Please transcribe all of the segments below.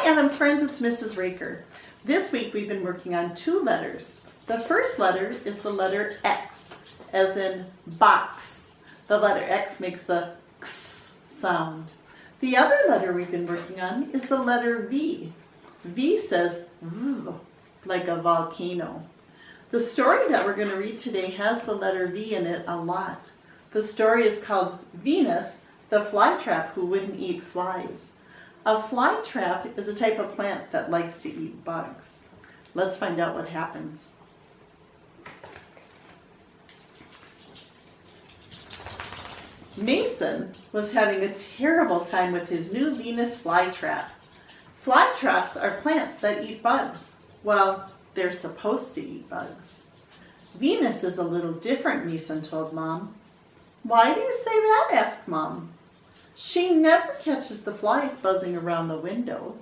Adam's friends, it's Mrs. Raeker. This week we've been working on 2 letters. The first letter is the letter X, as in box. The letter X makes the X sound. The other letter we've been working on is the letter V. V says V, like a volcano. The story that we're going to read today has the letter V in it a lot. The story is called Venus, the Flytrap Who Wouldn't Eat Flies. A flytrap is a type of plant that likes to eat bugs. Let's find out what happens. Mason was having a terrible time with his new Venus flytrap. Flytraps are plants that eat bugs. Well, they're supposed to eat bugs. Venus is a little different, Mason told Mom. Why do you say that? Asked Mom. She never catches the flies buzzing around the window.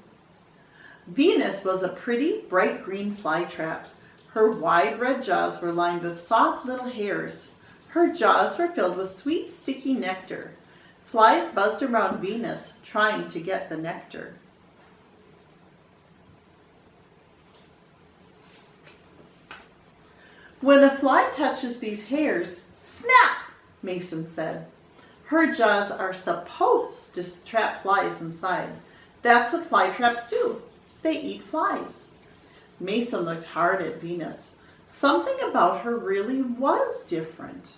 Venus was a pretty bright green flytrap. Her wide red jaws were lined with soft little hairs. Her jaws were filled with sweet, sticky nectar. Flies buzzed around Venus, trying to get the nectar. When a fly touches these hairs, snap, Mason said. Her jaws are supposed to trap flies inside. That's what flytraps do. They eat flies. Mason looked hard at Venus. Something about her really was different.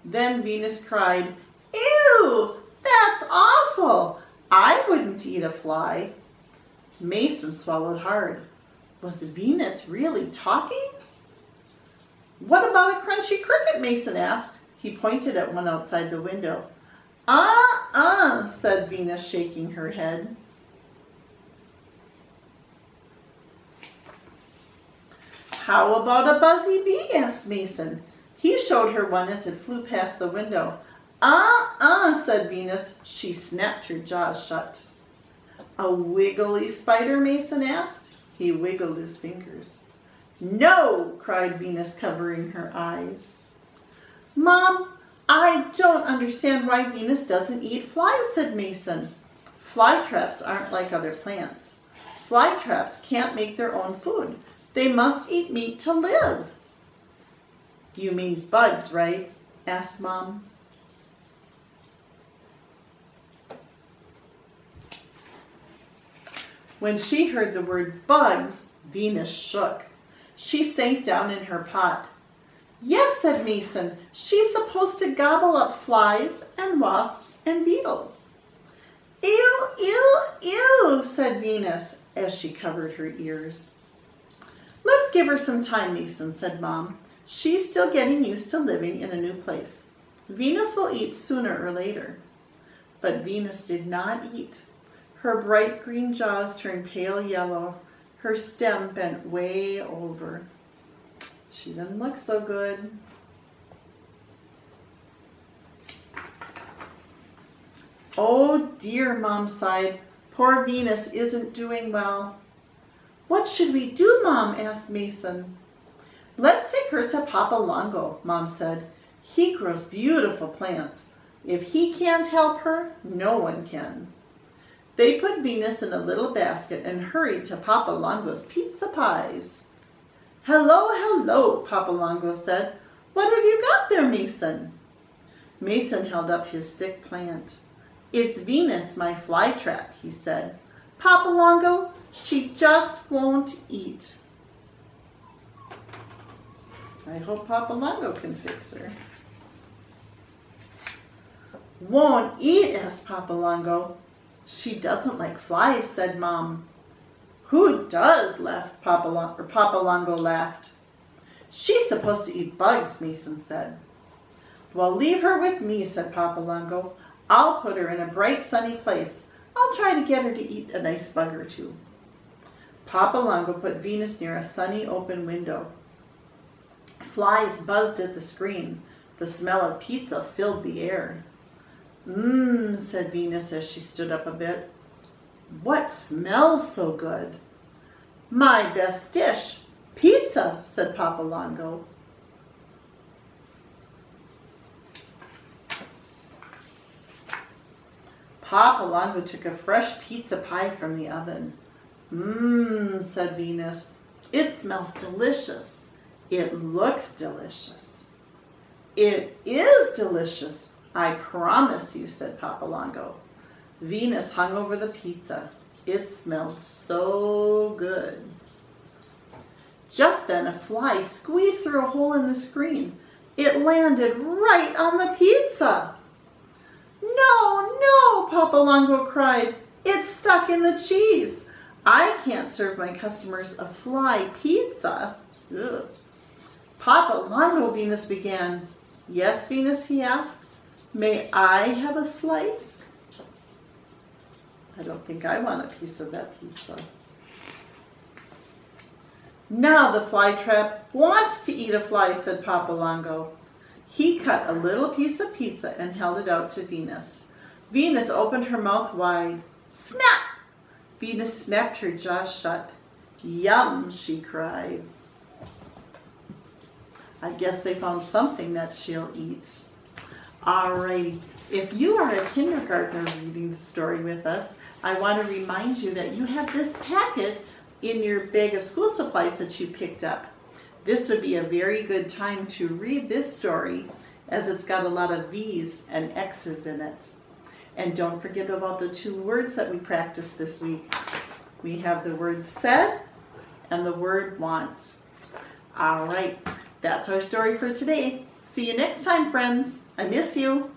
Then Venus cried, "Ew, that's awful. I wouldn't eat a fly." Mason swallowed hard. Was Venus really talking? What about a crunchy cricket? Mason asked. He pointed at one outside the window. Said Venus, shaking her head. How about a buzzy bee? Asked Mason. He showed her one as it flew past the window. Said Venus. She snapped her jaws shut. A wiggly spider? Mason asked. He wiggled his fingers. No, cried Venus, covering her eyes. Mom, I don't understand why Venus doesn't eat flies, said Mason. Flytraps aren't like other plants. Flytraps can't make their own food. They must eat meat to live. You mean bugs, right? Asked Mom. When she heard the word bugs, Venus shook. She sank down in her pot. Yes, said Mason, she's supposed to gobble up flies and wasps and beetles. Ew, ew, ew, said Venus as she covered her ears. Let's give her some time, Mason, said Mom. She's still getting used to living in a new place. Venus will eat sooner or later. But Venus did not eat. Her bright green jaws turned pale yellow. Her stem bent way over. She didn't look so good. Oh dear, Mom sighed. Poor Venus isn't doing well. What should we do, Mom? Asked Mason. Let's take her to Papa Longo, Mom said. He grows beautiful plants. If he can't help her, no one can. They put Venus in a little basket and hurried to Papa Longo's pizza pies. Hello, hello, Papa Longo said. What have you got there, Mason? Mason held up his sick plant. It's Venus, my flytrap, he said. Papa Longo, she just won't eat. I hope Papa Longo can fix her. Won't eat? Asked Papa Longo. She doesn't like flies, said Mom. Who does? Laughed Papa Longo laughed. She's supposed to eat bugs, Mason said. Well, leave her with me, said Papa Longo. I'll put her in a bright, sunny place. I'll try to get her to eat a nice bug or two. Papa Longo put Venus near a sunny, open window. Flies buzzed at the screen. The smell of pizza filled the air. Said Venus as she stood up a bit. What smells so good? My best dish, pizza, said Papa Longo. Papa Longo took a fresh pizza pie from the oven. Mmm, said Venus. It smells delicious. It looks delicious. It is delicious, I promise you, said Papa Longo. Venus hung over the pizza. It smelled so good. Just then a fly squeezed through a hole in the screen. It landed right on the pizza. No, no, Papa Longo cried. It's stuck in the cheese. I can't serve my customers a fly pizza. Ugh. Papa Longo, Venus began. Yes, Venus, he asked. May I have a slice? I don't think I want a piece of that pizza. Now the Flytrap wants to eat a fly, said Papa Longo. He cut a little piece of pizza and held it out to Venus. Venus opened her mouth wide. Snap! Venus snapped her jaw shut. Yum, she cried. I guess they found something that she'll eat. All right, if you are a kindergartner reading the story with us, I want to remind you that you have this packet in your bag of school supplies that you picked up. This would be a very good time to read this story as it's got a lot of V's and X's in it. And don't forget about the 2 words that we practiced this week. We have the word said and the word want. All right, that's our story for today. See you next time, friends. I miss you.